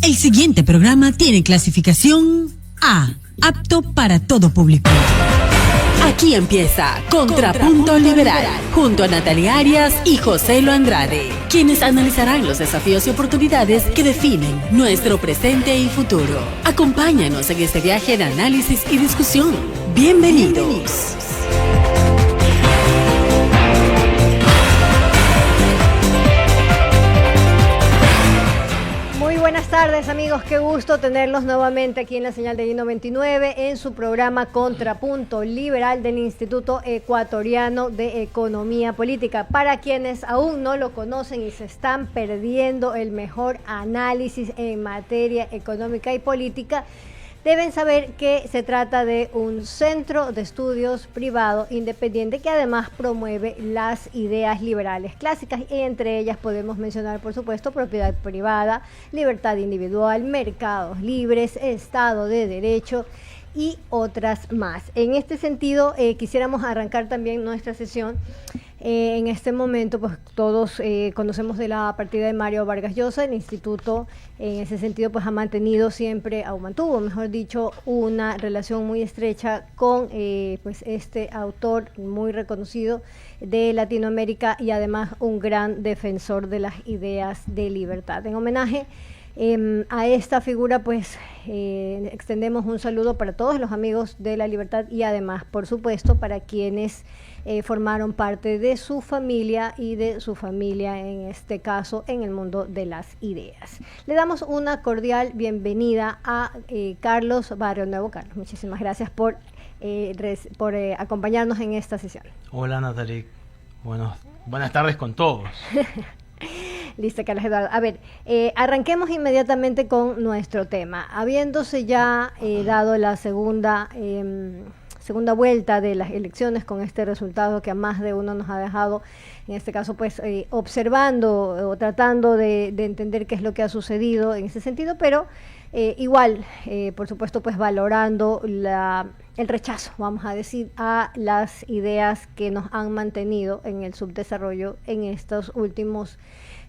El siguiente programa tiene clasificación A, apto para todo público. Aquí empieza Contrapunto Liberal, junto a Natalia Arias y José Lo Andrade, quienes analizarán los desafíos y oportunidades que definen nuestro presente y futuro. Acompáñanos en este viaje de análisis y discusión. Bienvenidos. Buenas tardes, amigos, qué gusto tenerlos nuevamente aquí en la señal de I99 en su programa Contrapunto Liberal del Instituto Ecuatoriano de Economía Política. Para quienes aún no lo conocen y se están perdiendo el mejor análisis en materia económica y política, deben saber que se trata de un centro de estudios privado independiente que además promueve las ideas liberales clásicas, y entre ellas podemos mencionar, por supuesto, propiedad privada, libertad individual, mercados libres, Estado de Derecho y otras más. En este sentido, quisiéramos arrancar también nuestra sesión. En este momento, pues todos conocemos de la partida de Mario Vargas Llosa. El instituto, en ese sentido, pues ha mantenido siempre, o mantuvo, mejor dicho, una relación muy estrecha con pues este autor muy reconocido de Latinoamérica y además un gran defensor de las ideas de libertad. En homenaje a esta figura, pues extendemos un saludo para todos los amigos de la libertad y además, por supuesto, para quienes formaron parte de su familia y de su familia, en este caso, en el mundo de las ideas. Le damos una cordial bienvenida a Carlos Barrio Nuevo. Carlos, muchísimas gracias por acompañarnos en esta sesión. Hola, Natalie. Buenas tardes con todos. Listo, Carlos Eduardo. A ver, arranquemos inmediatamente con nuestro tema. Habiéndose ya dado la segunda vuelta de las elecciones, con este resultado que a más de uno nos ha dejado, en este caso, pues observando o tratando de entender qué es lo que ha sucedido en ese sentido, pero igual, por supuesto, pues valorando el rechazo, vamos a decir, a las ideas que nos han mantenido en el subdesarrollo en estos últimos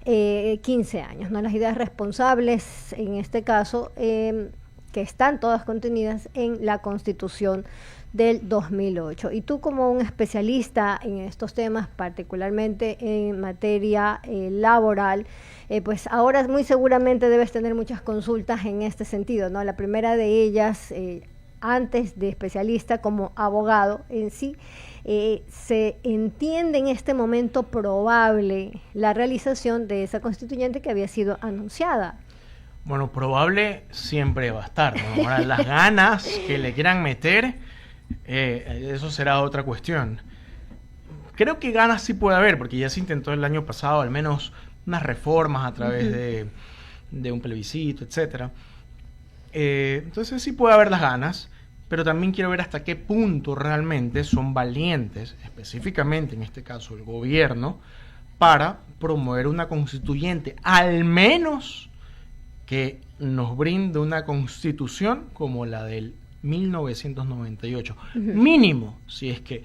15 años, ¿no? Las ideas responsables, en este caso, que están todas contenidas en la Constitución del 2008. Y tú, como un especialista en estos temas, particularmente en materia laboral, pues ahora muy seguramente debes tener muchas consultas en este sentido, ¿no? La primera de ellas, antes de especialista, como abogado en sí, ¿se entiende en este momento probable la realización de esa constituyente que había sido anunciada? Bueno, probable siempre va a estar, ¿no? Ahora, las ganas que le quieran meter, eso será otra cuestión. Creo que ganas sí puede haber, porque ya se intentó el año pasado al menos unas reformas a través de un plebiscito, etcétera. Entonces sí puede haber las ganas, pero también quiero ver hasta qué punto realmente son valientes, específicamente en este caso el gobierno, para promover una constituyente, al menos que nos brinde una constitución como la del 1998. Mínimo, si es que,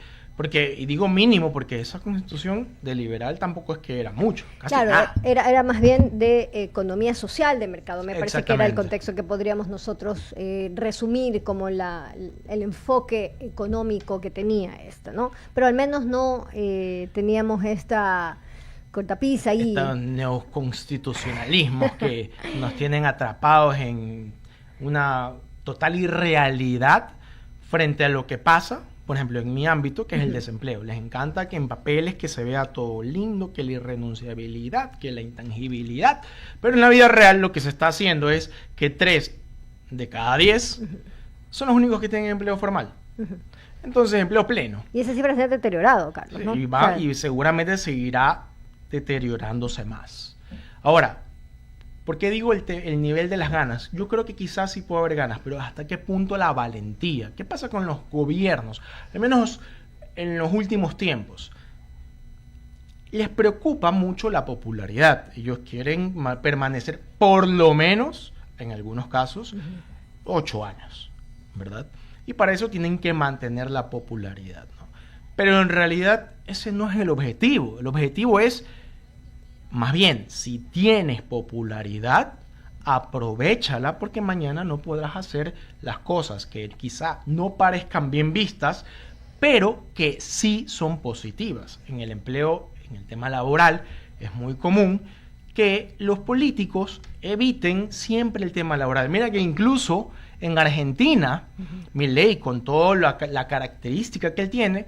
y digo mínimo porque esa constitución de liberal tampoco es que era mucho, casi nada. Era más bien de economía social de mercado, me parece que era el contexto que podríamos nosotros resumir como el enfoque económico que tenía esta, ¿no? Pero al menos no teníamos esta cortapisa ahí. Estos neoconstitucionalismos que nos tienen atrapados en una total irrealidad frente a lo que pasa, por ejemplo, en mi ámbito, que es el desempleo. Les encanta que en papeles que se vea todo lindo, que la irrenunciabilidad, que la intangibilidad, pero en la vida real lo que se está haciendo es que 3 de cada 10 son los únicos que tienen empleo formal. Entonces, empleo pleno. Y esa cifra se ha deteriorado, Carlos, ¿no? Y seguramente seguirá deteriorándose más. Ahora, ¿por qué digo el nivel de las ganas? Yo creo que quizás sí puede haber ganas, pero ¿hasta qué punto la valentía? ¿Qué pasa con los gobiernos? Al menos en los últimos tiempos. Les preocupa mucho la popularidad. Ellos quieren permanecer por lo menos, en algunos casos, 8 años, ¿verdad? Y para eso tienen que mantener la popularidad, ¿no? Pero en realidad ese no es el objetivo. El objetivo es, más bien, si tienes popularidad, aprovéchala porque mañana no podrás hacer las cosas que quizá no parezcan bien vistas, pero que sí son positivas. En el empleo, en el tema laboral, es muy común que los políticos eviten siempre el tema laboral. Mira que incluso en Argentina, Milei, con toda la característica que él tiene,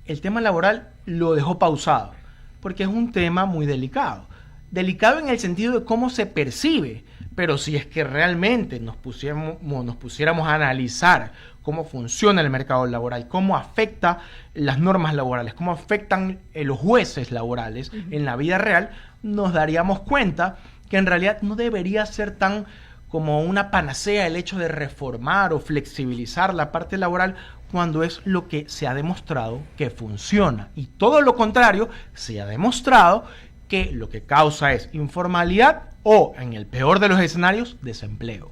el tema laboral lo dejó pausado, porque es un tema muy delicado. Delicado en el sentido de cómo se percibe, pero si es que realmente nos pusiéramos a analizar cómo funciona el mercado laboral, cómo afecta las normas laborales, cómo afectan los jueces laborales en la vida real, nos daríamos cuenta que en realidad no debería ser tan como una panacea el hecho de reformar o flexibilizar la parte laboral cuando es lo que se ha demostrado que funciona. Y todo lo contrario, se ha demostrado que lo que causa es informalidad o, en el peor de los escenarios, desempleo.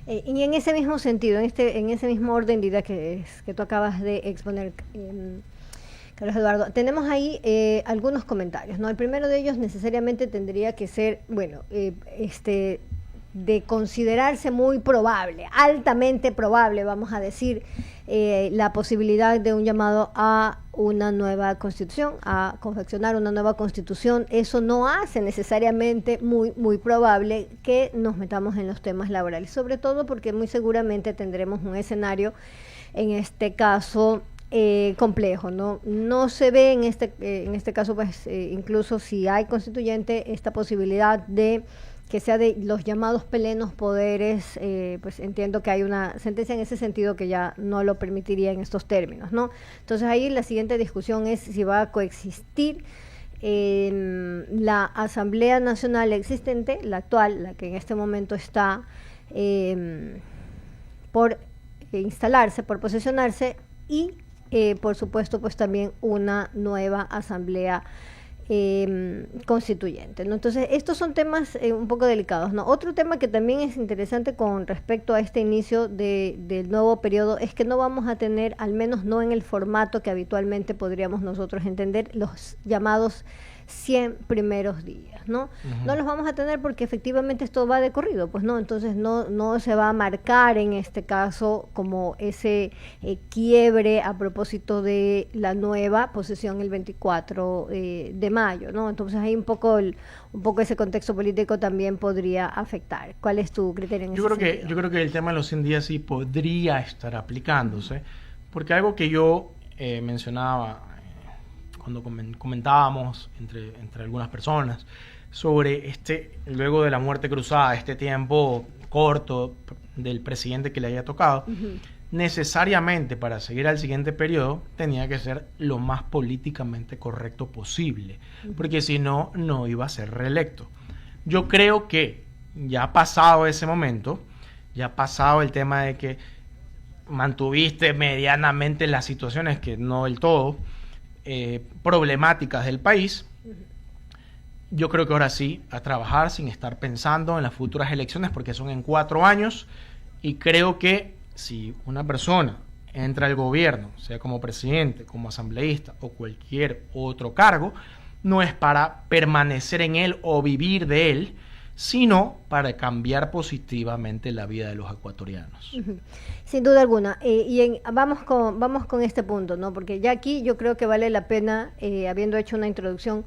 Y en ese mismo sentido, en ese mismo orden de ideas que tú acabas de exponer, Carlos Eduardo, tenemos ahí algunos comentarios, ¿no? El primero de ellos necesariamente tendría que ser, de considerarse muy probable, altamente probable, vamos a decir, la posibilidad de un llamado a una nueva constitución, a confeccionar una nueva constitución. Eso no hace necesariamente muy probable que nos metamos en los temas laborales, sobre todo porque muy seguramente tendremos un escenario, en este caso, complejo, no se ve en este caso, pues incluso si hay constituyente, esta posibilidad de que sea de los llamados plenos poderes, pues entiendo que hay una sentencia en ese sentido que ya no lo permitiría en estos términos, ¿no? Entonces ahí la siguiente discusión es si va a coexistir la Asamblea Nacional existente, la actual, la que en este momento está por instalarse, por posesionarse, y por supuesto pues también una nueva Asamblea constituyente, ¿no? Entonces estos son temas un poco delicados, ¿no? Otro tema que también es interesante con respecto a este inicio del nuevo periodo es que no vamos a tener, al menos no en el formato que habitualmente podríamos nosotros entender, los llamados 100 primeros días, ¿no? No los vamos a tener porque efectivamente esto va de corrido, pues no, entonces no se va a marcar en este caso como ese quiebre a propósito de la nueva posesión el 24 de mayo, ¿no? Entonces ahí un poco ese contexto político también podría afectar. ¿Cuál es tu criterio en ese sentido? Yo creo que el tema de los 100 días sí podría estar aplicándose, porque algo que yo mencionaba cuando comentábamos entre algunas personas sobre luego de la muerte cruzada, este tiempo corto del presidente que le haya tocado, necesariamente para seguir al siguiente periodo tenía que ser lo más políticamente correcto posible, porque si no, no iba a ser reelecto. Yo creo que ya ha pasado ese momento, ya ha pasado el tema de que mantuviste medianamente las situaciones, que no del todo, problemáticas del país. Yo creo que ahora sí, a trabajar sin estar pensando en las futuras elecciones, porque son en 4 años, y creo que si una persona entra al gobierno, sea como presidente, como asambleísta o cualquier otro cargo, no es para permanecer en él o vivir de él, sino para cambiar positivamente la vida de los ecuatorianos. Sin duda alguna. Vamos con este punto, ¿no? Porque ya aquí yo creo que vale la pena, habiendo hecho una introducción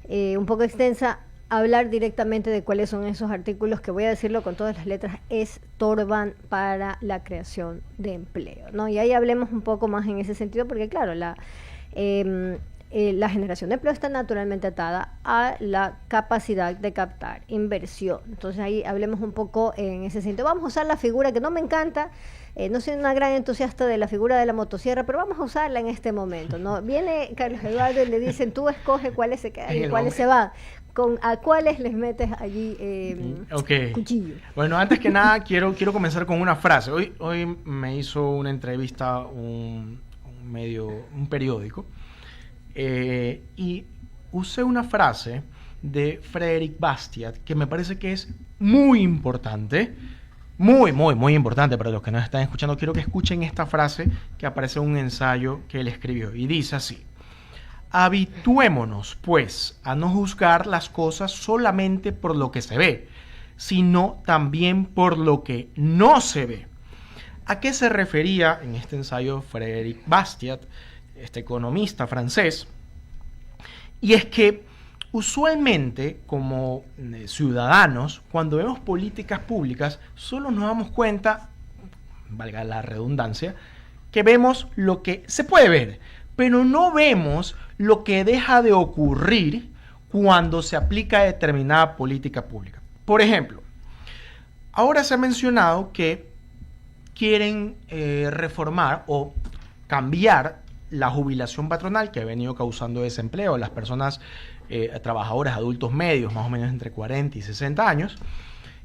un poco extensa, hablar directamente de cuáles son esos artículos que, voy a decirlo con todas las letras, estorban para la creación de empleo, ¿no? Y ahí hablemos un poco más en ese sentido, porque claro, la generación de empleo está naturalmente atada a la capacidad de captar inversión. Entonces ahí hablemos un poco en ese sentido. Vamos a usar la figura que no me encanta, no soy una gran entusiasta de la figura de la motosierra, pero vamos a usarla en este momento, ¿no? Viene Carlos Eduardo y le dicen, tú escoge cuáles se quedan y cuáles se van. ¿A cuáles les metes allí cuchillo? Bueno, antes que nada quiero comenzar con una frase. Hoy me hizo una entrevista un periódico, y usé una frase de Frédéric Bastiat que me parece que es muy importante, muy importante para los que nos están escuchando. Quiero que escuchen esta frase que aparece en un ensayo que él escribió, y dice así: habituémonos, pues, a no juzgar las cosas solamente por lo que se ve, sino también por lo que no se ve. ¿A qué se refería en este ensayo Frédéric Bastiat, este economista francés? Y es que usualmente, como ciudadanos, cuando vemos políticas públicas, solo nos damos cuenta, valga la redundancia, que vemos lo que se puede ver, pero no vemos lo que deja de ocurrir cuando se aplica determinada política pública. Por ejemplo, ahora se ha mencionado que quieren reformar o cambiar la jubilación patronal que ha venido causando desempleo a las personas trabajadores adultos medios, más o menos entre 40 y 60 años,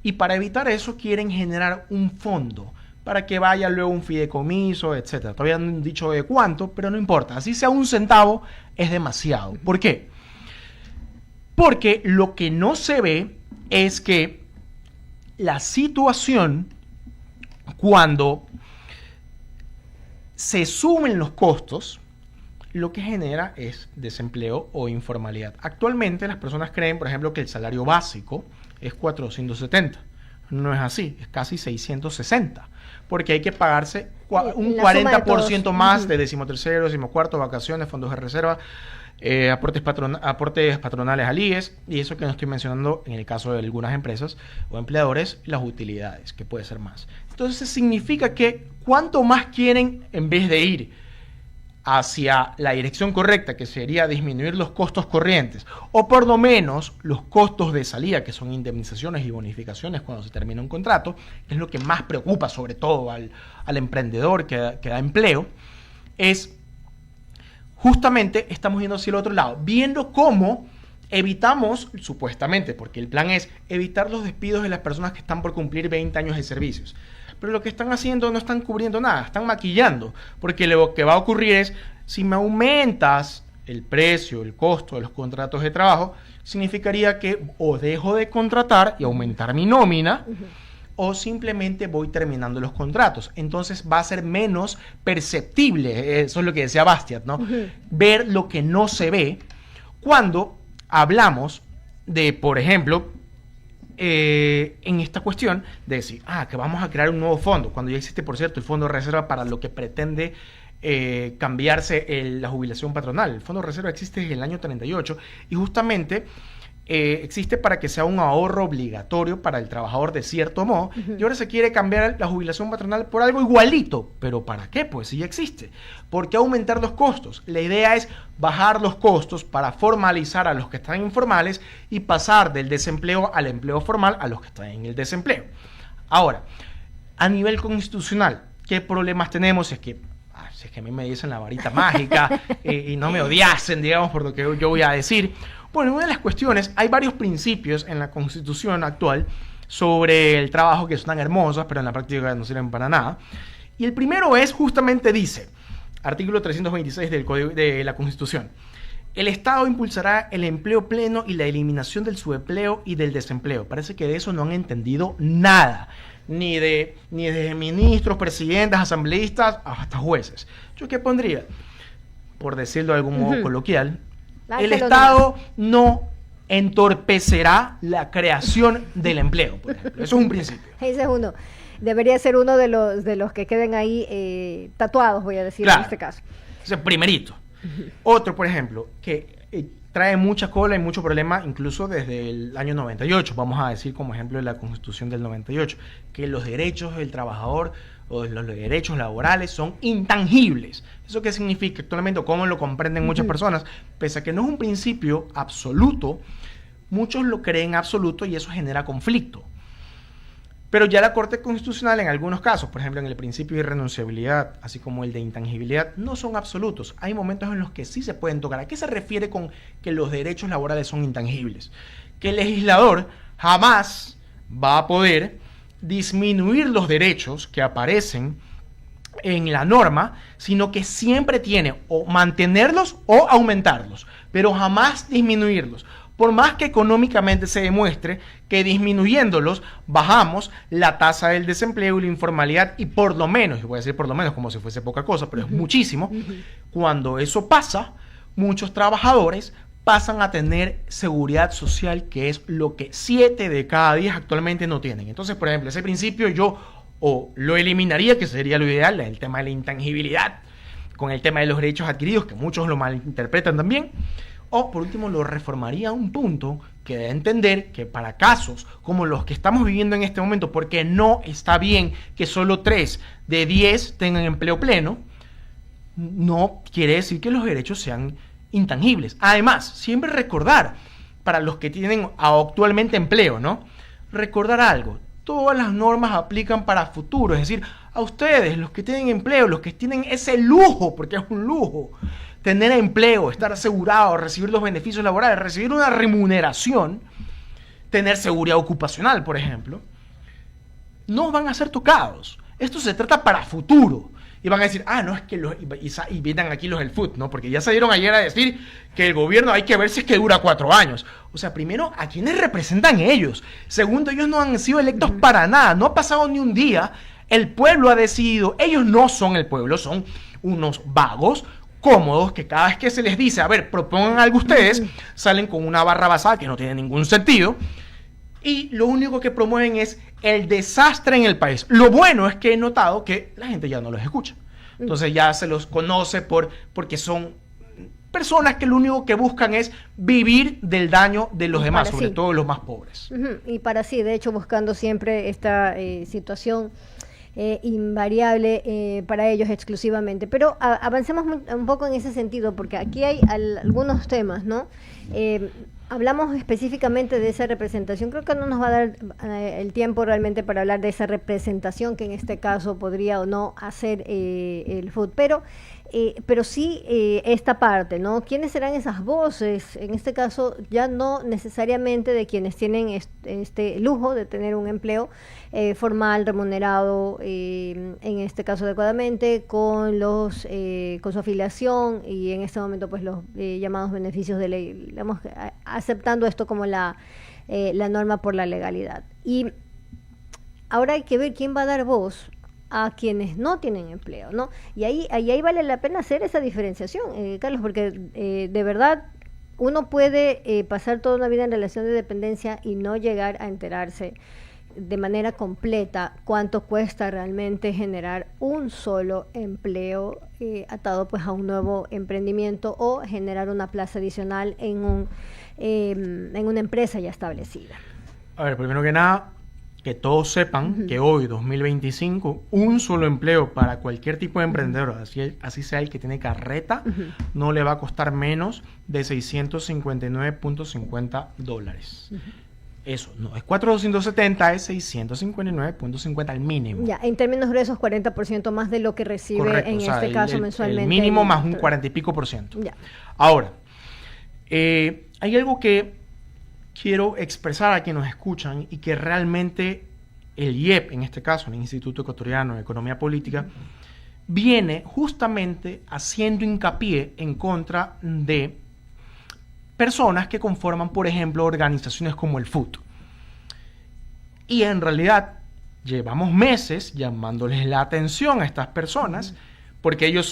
y para evitar eso quieren generar un fondo para que vaya luego un fideicomiso, etcétera. Todavía no han dicho de cuánto, pero no importa. Así sea un centavo, es demasiado. ¿Por qué? Porque lo que no se ve es que la situación, cuando se sumen los costos, lo que genera es desempleo o informalidad. Actualmente las personas creen, por ejemplo, que el salario básico es 470. No es así, es casi 660, porque hay que pagarse un 40% más de 13º, 14º, vacaciones, fondos de reserva, aportes patronales al IES, y eso que no estoy mencionando en el caso de algunas empresas o empleadores, las utilidades, que puede ser más. Entonces significa que cuanto más quieren, en vez de ir hacia la dirección correcta, que sería disminuir los costos corrientes, o por lo menos los costos de salida, que son indemnizaciones y bonificaciones cuando se termina un contrato, que es lo que más preocupa sobre todo al emprendedor que da empleo, es justamente estamos yendo hacia el otro lado, viendo cómo evitamos, supuestamente, porque el plan es evitar los despidos de las personas que están por cumplir 20 años de servicios. Pero lo que están haciendo no están cubriendo nada, están maquillando, porque lo que va a ocurrir es, si me aumentas el precio, el costo de los contratos de trabajo, significaría que o dejo de contratar y aumentar mi nómina, o simplemente voy terminando los contratos. Entonces va a ser menos perceptible, eso es lo que decía Bastiat, ¿no? Ver lo que no se ve cuando hablamos de, por ejemplo, en esta cuestión de decir, que vamos a crear un nuevo fondo, cuando ya existe, por cierto, el fondo de reserva para lo que pretende cambiarse la jubilación patronal. El fondo de reserva existe desde el año 38 y justamente existe para que sea un ahorro obligatorio para el trabajador de cierto modo, y ahora se quiere cambiar la jubilación patronal por algo igualito. ¿Pero para qué? Pues si ya existe. ¿Por qué aumentar los costos? La idea es bajar los costos para formalizar a los que están informales y pasar del desempleo al empleo formal a los que están en el desempleo. Ahora, a nivel constitucional, ¿qué problemas tenemos? Si es que a mí me dicen la varita mágica y no me odiasen, digamos, por lo que yo voy a decir. Bueno, una de las cuestiones, hay varios principios en la Constitución actual sobre el trabajo que son hermosas, pero en la práctica no sirven para nada. Y el primero es, justamente dice, artículo 326 del Código de la Constitución, el Estado impulsará el empleo pleno y la eliminación del subempleo y del desempleo. Parece que de eso no han entendido nada, ni de ministros, presidentes, asambleístas, hasta jueces. ¿Yo qué pondría? Por decirlo de algún modo coloquial, el Estado no entorpecerá la creación del empleo, por ejemplo. Eso es un principio. Ese es uno. Debería ser uno de los que queden ahí tatuados, voy a decir, claro, en este caso. Ese primerito. Otro, por ejemplo, que trae mucha cola y mucho problema incluso desde el año 98, vamos a decir como ejemplo de la Constitución del 98, que los derechos del trabajador o los derechos laborales son intangibles. ¿Eso qué significa actualmente? ¿Cómo lo comprenden muchas personas? Pese a que no es un principio absoluto, muchos lo creen absoluto y eso genera conflicto. Pero ya la Corte Constitucional en algunos casos, por ejemplo en el principio de irrenunciabilidad, así como el de intangibilidad, no son absolutos. Hay momentos en los que sí se pueden tocar. ¿A qué se refiere con que los derechos laborales son intangibles? Que el legislador jamás va a poder disminuir los derechos que aparecen en la norma, sino que siempre tiene o mantenerlos o aumentarlos, pero jamás disminuirlos. Por más que económicamente se demuestre que disminuyéndolos bajamos la tasa del desempleo y la informalidad, y por lo menos, y voy a decir por lo menos como si fuese poca cosa, pero es muchísimo, cuando eso pasa, muchos trabajadores pasan a tener seguridad social, que es lo que 7 de cada 10 actualmente no tienen. Entonces, por ejemplo, ese principio yo o lo eliminaría, que sería lo ideal, el tema de la intangibilidad, con el tema de los derechos adquiridos, que muchos lo malinterpretan también, o por último lo reformaría a un punto que debe entender que para casos como los que estamos viviendo en este momento, porque no está bien que solo 3 de 10 tengan empleo pleno, no quiere decir que los derechos sean intangibles. Además, siempre recordar, para los que tienen actualmente empleo, ¿no? Recordar algo, todas las normas aplican para futuro, es decir, a ustedes, los que tienen empleo, los que tienen ese lujo, porque es un lujo, tener empleo, estar asegurado, recibir los beneficios laborales, recibir una remuneración, tener seguridad ocupacional, por ejemplo, no van a ser tocados. Esto se trata para futuro. Y van a decir, no, es que y vienen aquí los del FUT, ¿no? Porque ya salieron ayer a decir que el gobierno hay que ver si es que dura 4 años. O sea, primero, ¿a quiénes representan ellos? Segundo, ellos no han sido electos para nada, no ha pasado ni un día, el pueblo ha decidido, ellos no son el pueblo, son unos vagos, cómodos, que cada vez que se les dice, a ver, propongan algo ustedes, salen con una barra basada que no tiene ningún sentido, y lo único que promueven es el desastre en el país. Lo bueno es que he notado que la gente ya no los escucha. Entonces ya se los conoce porque son personas que lo único que buscan es vivir del daño de los demás, sobre todo los más pobres. Y para sí, de hecho, buscando siempre esta situación invariable para ellos exclusivamente. Pero avancemos un poco en ese sentido, porque aquí hay algunos temas, ¿no? Hablamos específicamente de esa representación. Creo que no nos va a dar el tiempo realmente para hablar de esa representación que en este caso podría o no hacer el FUT, pero sí esta parte, ¿no? ¿Quiénes serán esas voces? En este caso ya no necesariamente de quienes tienen este lujo de tener un empleo formal, remunerado, en este caso adecuadamente, con su afiliación y en este momento pues los llamados beneficios de ley, digamos, aceptando esto como la norma por la legalidad. Y ahora hay que ver quién va a dar voz a quienes no tienen empleo, ¿no? Y ahí vale la pena hacer esa diferenciación, Carlos, porque de verdad uno puede pasar toda una vida en relación de dependencia y no llegar a enterarse de manera completa cuánto cuesta realmente generar un solo empleo atado pues a un nuevo emprendimiento o generar una plaza adicional en una empresa ya establecida. A ver, primero que nada, que todos sepan que hoy, 2025, un solo empleo para cualquier tipo de emprendedor, así sea el que tiene carreta, no le va a costar menos de $659.50. Eso, no es 4.270, es 659.50 al mínimo. Ya, en términos gruesos, 40% más de lo que recibe. Correcto, en este caso mensualmente. El mínimo más un 40 y pico %. Ya. Ahora, hay algo que quiero expresar a quienes nos escuchan y que realmente el IEP, en este caso, el Instituto Ecuatoriano de Economía Política, viene justamente haciendo hincapié en contra de personas que conforman, por ejemplo, organizaciones como el FUT. Y en realidad llevamos meses llamándoles la atención a estas personas porque ellos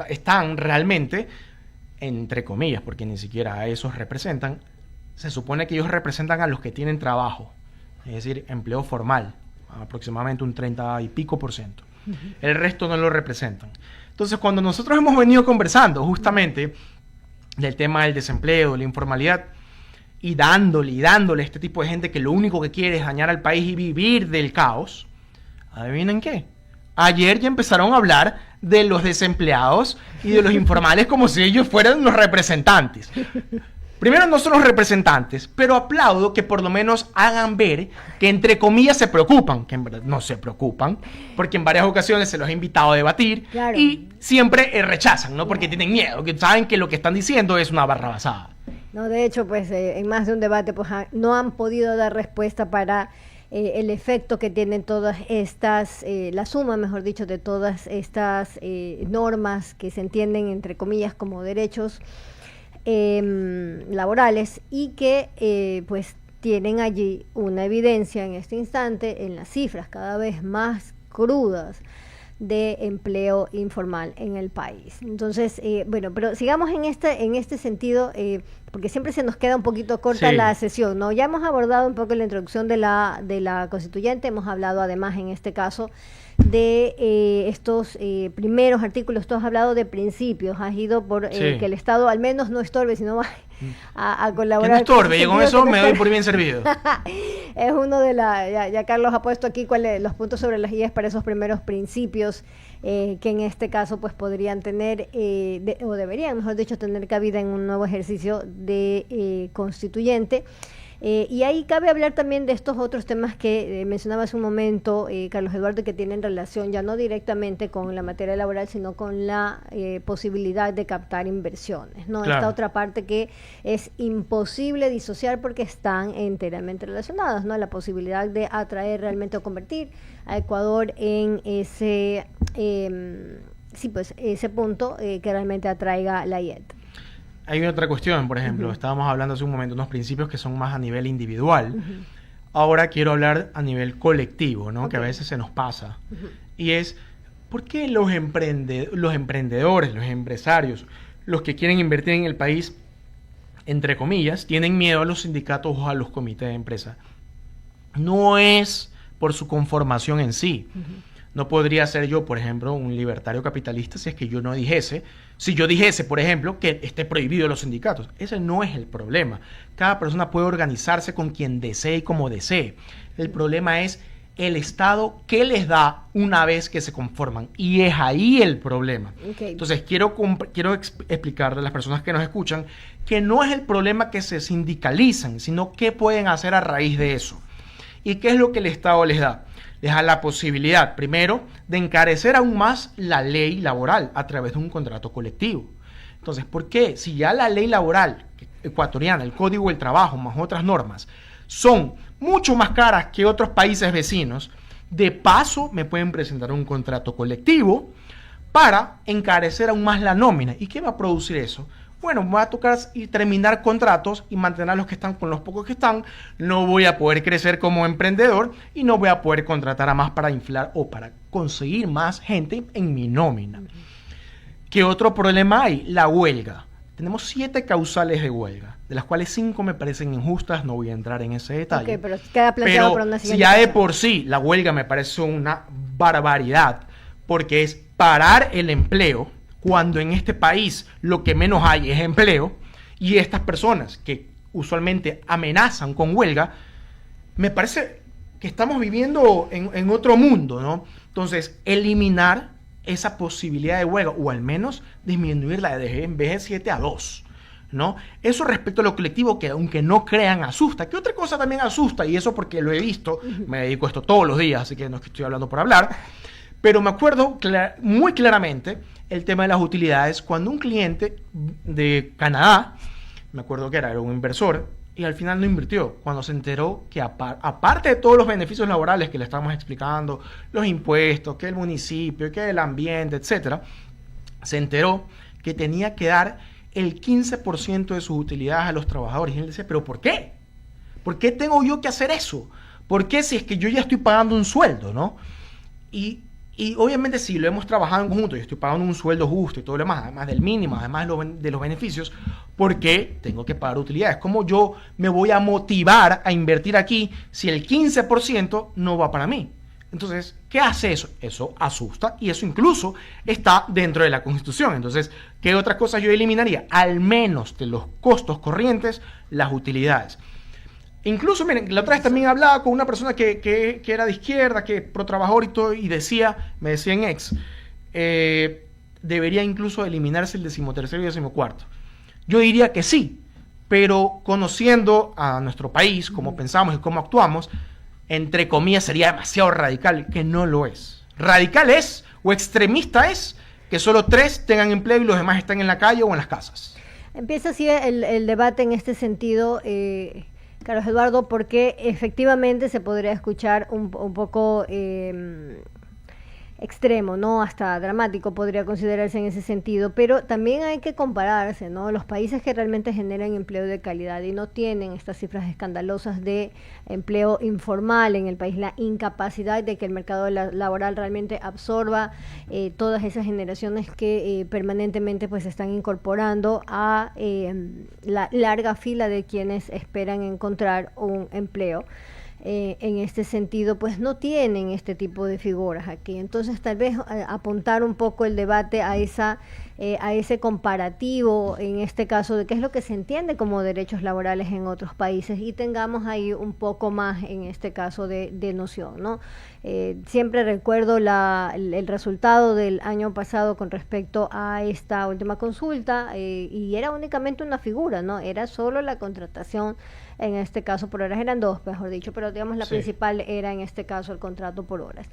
están realmente, entre comillas, porque ni siquiera a esos representan, se supone que ellos representan a los que tienen trabajo, es decir, empleo formal, aproximadamente un 30 y pico %. El resto no lo representan. Entonces, cuando nosotros hemos venido conversando justamente del tema del desempleo, la informalidad, y dándole a este tipo de gente que lo único que quiere es dañar al país y vivir del caos, ¿adivinen qué? Ayer ya empezaron a hablar de los desempleados y de los informales como si ellos fueran los representantes. Primero, no son los representantes, pero aplaudo que por lo menos hagan ver que entre comillas se preocupan, que en verdad no se preocupan, porque en varias ocasiones se los he invitado a debatir, claro, y siempre rechazan, ¿no? Porque tienen miedo, que saben que lo que están diciendo es una barra basada. No, de hecho, pues en más de un debate pues no han podido dar respuesta para el efecto que tienen todas estas, la suma, mejor dicho, de todas estas normas que se entienden entre comillas como derechos laborales y que pues tienen allí una evidencia en este instante en las cifras cada vez más crudas de empleo informal en el país. Entonces, bueno, pero sigamos en este sentido, porque siempre se nos queda un poquito corta la sesión, ¿no? Ya hemos abordado un poco la introducción de la constituyente, hemos hablado además en este caso de estos primeros artículos. Tú has hablado de principios, has ido por que el Estado al menos no estorbe, sino va a colaborar. Que no estorbe, y con eso me doy por bien servido. Es uno de ya Carlos ha puesto aquí los puntos sobre las IES para esos primeros principios que en este caso pues podrían tener, o deberían, mejor dicho, tener cabida en un nuevo ejercicio de constituyente. Y ahí cabe hablar también de estos otros temas que mencionaba hace un momento Carlos Eduardo, que tienen relación ya no directamente con la materia laboral, sino con la posibilidad de captar inversiones, ¿no? Claro. Esta otra parte que es imposible disociar porque están enteramente relacionadas, ¿no? La posibilidad de atraer realmente o convertir a Ecuador en ese ese punto que realmente atraiga la IET. Hay otra cuestión, por ejemplo, estábamos hablando hace un momento de unos principios que son más a nivel individual. Ahora quiero hablar a nivel colectivo, ¿no? Que a veces se nos pasa. Y es, ¿por qué los emprendedores, los empresarios, los que quieren invertir en el país, entre comillas, tienen miedo a los sindicatos o a los comités de empresa? No es por su conformación en sí. No podría ser yo, por ejemplo, un libertario capitalista si es que yo no dijese, por ejemplo, que esté prohibido los sindicatos. Ese no es el problema. Cada persona puede organizarse con quien desee y como desee. El problema es el Estado que les da una vez que se conforman. Y es ahí el problema. Entonces, quiero explicarle a las personas que nos escuchan que no es el problema que se sindicalizan, sino qué pueden hacer a raíz de eso. ¿Y qué es lo que el Estado les da? Les da la posibilidad, primero, de encarecer aún más la ley laboral a través de un contrato colectivo. Entonces, ¿por qué? Si ya la ley laboral ecuatoriana, el Código del Trabajo, más otras normas, son mucho más caras que otros países vecinos, de paso me pueden presentar un contrato colectivo para encarecer aún más la nómina. ¿Y qué va a producir eso? Bueno, me va a tocar terminar contratos y mantener a los que están con los pocos que están. No voy a poder crecer como emprendedor y no voy a poder contratar a más para inflar o para conseguir más gente en mi nómina. ¿Qué otro problema hay? La huelga. Tenemos 7 causales de huelga, de las cuales 5 me parecen injustas. No voy a entrar en ese detalle. Pero queda planteado para una siguiente. Si ya de por sí la huelga me parece una barbaridad, porque es parar el empleo, cuando en este país lo que menos hay es empleo, y estas personas que usualmente amenazan con huelga, me parece que estamos viviendo en otro mundo, ¿no? Entonces, eliminar esa posibilidad de huelga, o al menos disminuirla en vez de 7 a 2, ¿no? Eso respecto a lo colectivo, que aunque no crean, asusta. ¿Qué otra cosa también asusta? Y eso porque lo he visto, me dedico a esto todos los días, así que no es que estoy hablando por hablar, pero me acuerdo muy claramente el tema de las utilidades, cuando un cliente de Canadá, me acuerdo que era un inversor, y al final no invirtió, cuando se enteró que aparte de todos los beneficios laborales que le estábamos explicando, los impuestos, que el municipio, que el ambiente, etcétera, se enteró que tenía que dar el 15% de sus utilidades a los trabajadores. Y él decía, ¿pero por qué? ¿Por qué tengo yo que hacer eso? ¿Por qué si es que yo ya estoy pagando un sueldo, ¿no? Y obviamente si lo hemos trabajado en conjunto y estoy pagando un sueldo justo y todo lo demás, además del mínimo, además de los beneficios, ¿por qué tengo que pagar utilidades? ¿Cómo yo me voy a motivar a invertir aquí si el 15% no va para mí? Entonces, ¿qué hace eso? Eso asusta, y eso incluso está dentro de la Constitución. Entonces, ¿qué otras cosas yo eliminaría? Al menos de los costos corrientes, las utilidades. Incluso, miren, la otra vez también hablaba con una persona que era de izquierda, que pro trabajador y todo, y me decía en ex, debería incluso eliminarse el 13º y 14º. Yo diría que sí, pero conociendo a nuestro país, cómo pensamos y cómo actuamos, entre comillas sería demasiado radical, que no lo es. Radical es, o extremista es, que solo 3 tengan empleo y los demás están en la calle o en las casas. Empieza así el debate en este sentido, Carlos Eduardo, porque efectivamente se podría escuchar un poco extremo, ¿no? Hasta dramático podría considerarse en ese sentido, pero también hay que compararse, ¿no? Los países que realmente generan empleo de calidad y no tienen estas cifras escandalosas de empleo informal en el país, la incapacidad de que el mercado laboral realmente absorba todas esas generaciones que permanentemente pues están incorporando a la larga fila de quienes esperan encontrar un empleo. En este sentido, pues no tienen este tipo de figuras aquí. Entonces, tal vez apuntar un poco el debate a ese comparativo, en este caso, de qué es lo que se entiende como derechos laborales en otros países y tengamos ahí un poco más, en este caso, de noción, ¿no? Siempre recuerdo el resultado del año pasado con respecto a esta última consulta y era únicamente una figura, ¿no? Era solo la contratación, en este caso por horas, eran dos, mejor dicho, pero digamos la principal era en este caso el contrato por horas.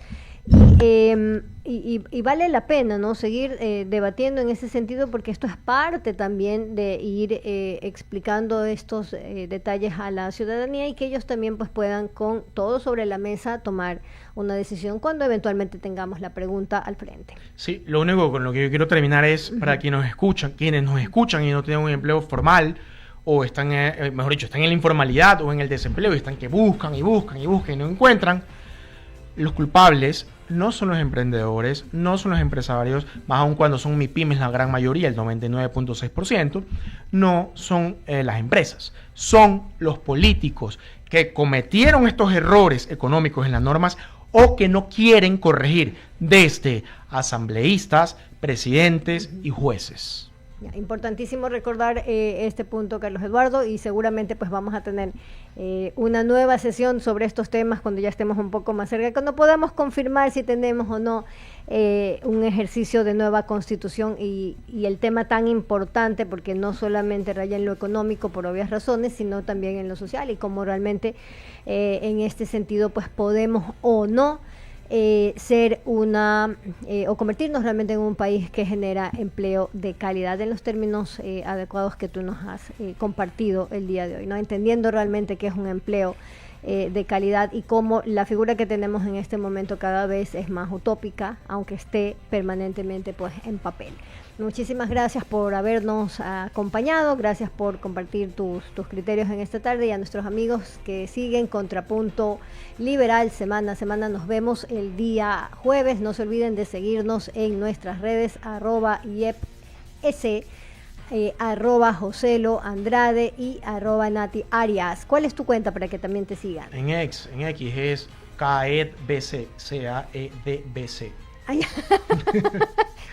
Y vale la pena, ¿no? Seguir debatiendo en ese sentido, porque esto es parte también de ir explicando estos detalles a la ciudadanía y que ellos también pues puedan, con todo sobre la mesa, tomar una decisión cuando eventualmente tengamos la pregunta al frente. Sí, lo único con lo que yo quiero terminar es para quienes nos escuchan y no tienen un empleo formal, o están, mejor dicho, están en la informalidad o en el desempleo y están que buscan y buscan y buscan y no encuentran. Los culpables no son los emprendedores, no son los empresarios, más aún cuando son MIPYMES, la gran mayoría, el 99.6%, no son las empresas, son los políticos que cometieron estos errores económicos en las normas o que no quieren corregir, desde asambleístas, presidentes y jueces. Importantísimo recordar este punto, Carlos Eduardo, y seguramente pues vamos a tener una nueva sesión sobre estos temas cuando ya estemos un poco más cerca, cuando podamos confirmar si tenemos o no un ejercicio de nueva constitución y el tema tan importante, porque no solamente raya en lo económico por obvias razones, sino también en lo social y cómo realmente en este sentido pues podemos o no ser o convertirnos realmente en un país que genera empleo de calidad en los términos adecuados que tú nos has compartido el día de hoy, ¿no? Entendiendo realmente qué es un empleo de calidad y cómo la figura que tenemos en este momento cada vez es más utópica, aunque esté permanentemente pues en papel. Muchísimas gracias por habernos acompañado, gracias por compartir tus criterios en esta tarde, y a nuestros amigos que siguen Contrapunto Liberal semana a semana. Nos vemos el día jueves. No se olviden de seguirnos en nuestras redes @YepS, @Joselo Andrade y @Nati Arias. ¿Cuál es tu cuenta para que también te sigan? En X es CAEDBC, CAEDBC.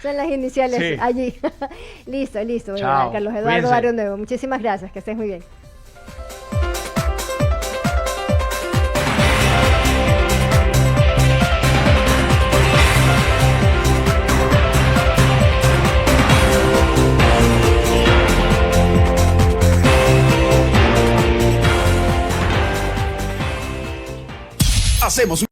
Son las iniciales, sí. Allí. Listo. Chao. Carlos Eduardo Barrio Nuevo. Muchísimas gracias, que estés muy bien. Hacemos